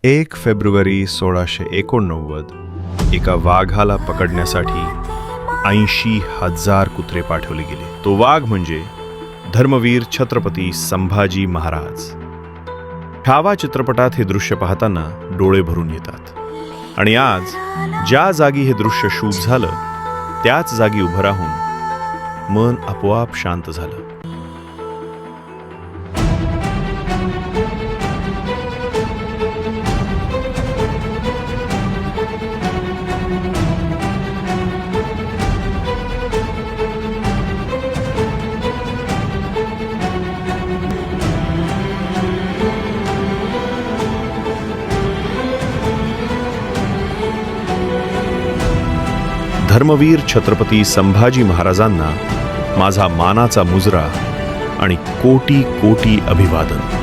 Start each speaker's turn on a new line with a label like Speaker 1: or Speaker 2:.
Speaker 1: 1 February 1689 एका वाघाला पकडण्यासाठी 80,000 कुत्रे पाठवले गेले. तो वाघ म्हणजे धर्मवीर छत्रपती संभाजी महाराज. छावा चित्रपटात हे दृश्य पाहताना डोळे भरून येतात. आणि आज ज्या जागी हे दृश्य शूट झालं त्याच जागी उभं राहून मन आपोआप शांत झालं. धर्मवीर छत्रपती संभाजी महाराजांना माझा मानाचा मुजरा आणि कोटी कोटी अभिवादन.